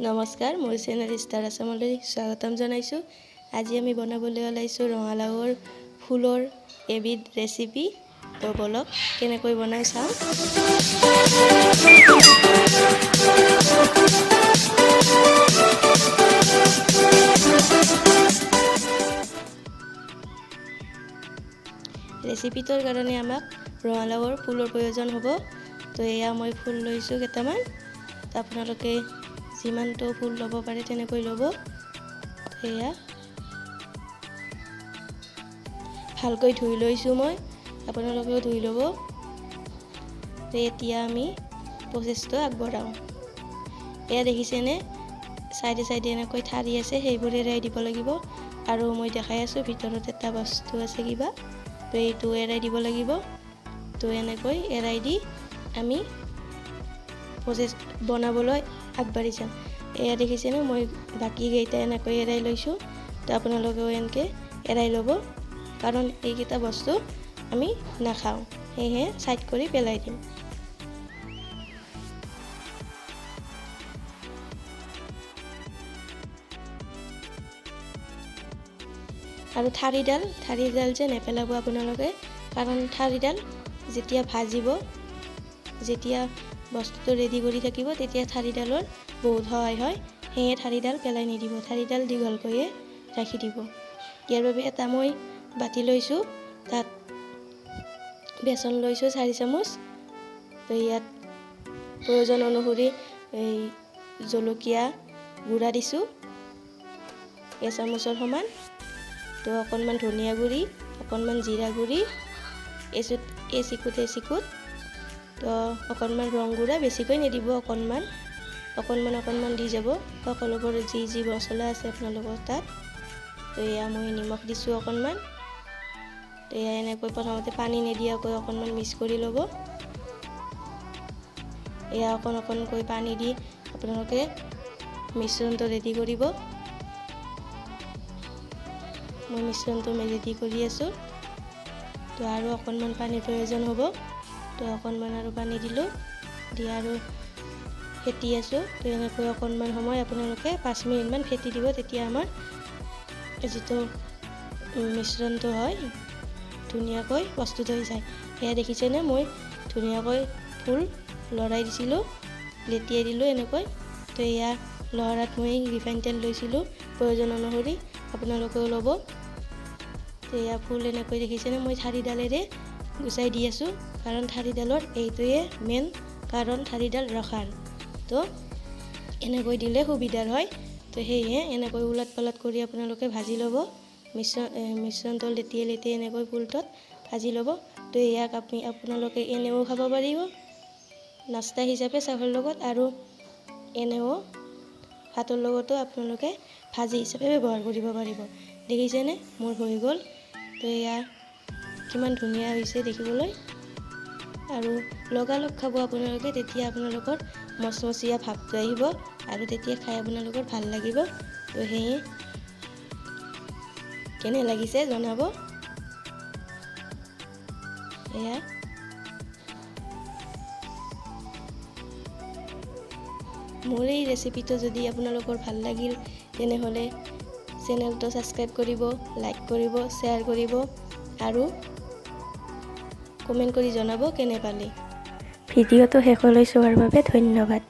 নমস্কাৰ, মোৰ channel star আসামলৈ স্বাগতম জনাইছোঁ। আজি আমি বনাবলৈ ওলাইছোঁ ৰঙালাওৰ ফুলৰ এবিধ ৰেচিপি। তো বলক কেনেকৈ বনাই চাওঁ। ৰেচিপিটোৰ কাৰণে আমাক ৰঙালাওৰ ফুলৰ প্ৰয়োজন হ'ব। তো এয়া মই ফুল লৈছোঁ কেইটামান। আপোনালোকে যিমানটো ফুল ল'ব পাৰে তেনেকৈ ল'ব। এয়া ভালকৈ ধুই লৈছোঁ মই, আপোনালোকেও ধুই ল'ব। এতিয়া আমি প্ৰচেছটো আগবঢ়াওঁ। এয়া দেখিছেনে, চাইডে চাইডে এনেকৈ ঠাৰি আছে, সেইবোৰ এৰাই দিব লাগিব। আৰু মই দেখাই আছোঁ ভিতৰত এটা বস্তু আছে কিবা, তো এইটো এৰাই দিব লাগিব। তো এনেকৈ এৰাই দি আমি প্ৰচেছ বনাবলৈ আগবাঢ়ি যাম। এয়া দেখিছেনে, মই বাকীকেইটা এনেকৈ এৰাই লৈছোঁ। তো আপোনালোকেও এনেকৈ এৰাই ল'ব, কাৰণ এইকেইটা বস্তু আমি নাখাওঁ, সেয়েহে ছাইড কৰি পেলাই দিম। আৰু ঠাৰিডাল যে নেপেলাব আপোনালোকে, কাৰণ ঠাৰিডাল যেতিয়া ভাজিব, যেতিয়া বস্তুটো ৰেডি কৰি থাকিব, তেতিয়া ঠাৰিডালৰ বহুত সহায় হয়। সেয়ে ঠাৰিডাল পেলাই নিদিব, ঠাৰিডাল দীঘলকৈয়ে ৰাখি দিব। ইয়াৰ বাবে এটা মই বাতি লৈছোঁ, তাত বেচন লৈছোঁ 4 চামুচ। তো ইয়াত প্ৰয়োজন অনুসৰি এই জলকীয়া গুড়া দিছোঁ 1 চামুচৰ সমান। তো অকণমান ধনিয়া গুড়ি, অকণমান জিৰা গুড়ি, এচিকুট। তো অকণমান ৰং গুড়া, বেছিকৈ নিদিব, অকণমান দি যাব। সকলোবোৰ যি মছলা আছে আপোনালোকৰ তাত। তো এয়া মই নিমখ দিছোঁ অকণমান। তো এয়া এনেকৈ প্ৰথমতে পানী নিদিয়াকৈ অকণমান মিক্স কৰি ল'ব। এয়া অকণকৈ পানী দি আপোনালোকে মিশ্ৰণটো ৰেডি কৰিব। মই মিশ্ৰণটো ৰেডি কৰি আছোঁ। তো আৰু অকণমান পানীৰ প্ৰয়োজন হ'ব। তো অকণমান আৰু পানী দিলোঁ, দি আৰু ফেটি আছোঁ। তো এনেকৈ অকণমান সময় আপোনালোকে 5 মিনিটমান ফেটি দিব, তেতিয়া আমাৰ যিটো মিশ্ৰণটো হয় ধুনীয়াকৈ প্ৰস্তুত হৈ যায়। এয়া দেখিছেনে, মই ধুনীয়াকৈ ফুল লৰাই দিছিলোঁ, লেটিয়াই দিলোঁ এনেকৈ। তো এয়া লহৰাত মই ৰিফাইন তেল লৈছিলোঁ, প্ৰয়োজন অনুসৰি আপোনালোকেও ল'ব। তো এয়া ফুল এনেকৈ দেখিছেনে, মই ঠাৰিডালেৰে গুচাই দি আছোঁ, কাৰণ ঠাৰিডালৰ এইটোৱে মেইন কাৰণ, ঠাৰিডাল ৰখাৰ। তো এনেকৈ দিলে সুবিধাৰ হয়। তো সেয়েহে এনেকৈ ওলট পালট কৰি আপোনালোকে ভাজি ল'ব। মিশ্ৰণটো লেটিয়াই এনেকৈ ফুলটোত ভাজি ল'ব। তো ইয়াক আপোনালোকে এনেও খাব পাৰিব নাস্তা হিচাপে চাহৰ লগত, আৰু এনেও ভাতৰ লগতো আপোনালোকে ভাজি হিচাপে ব্যৱহাৰ কৰিব পাৰিব। দেখিছেনে, মোৰ হৈ গ'ল। তো এয়া কিমান ধুনীয়া হৈছে দেখিবলৈ, আৰু লগালগ খাব আপোনালোকে, তেতিয়া আপোনালোকৰ মচমচীয়া ভাৱটো আহিব, আৰু তেতিয়া খাই আপোনালোকৰ ভাল লাগিব। তো সেয়ে কেনে লাগিছে জনাব। এয়া মোৰ এই ৰেচিপিটো যদি আপোনালোকৰ ভাল লাগিল, তেনেহ'লে চেনেলটো ছাবস্ক্ৰাইব কৰিব, লাইক কৰিব, শ্বেয়াৰ কৰিব, আৰু কমেণ্ট কৰি জনাব কেনে পালে। ভিডিঅ'টো শেষলৈ চোৱাৰ বাবে ধন্যবাদ।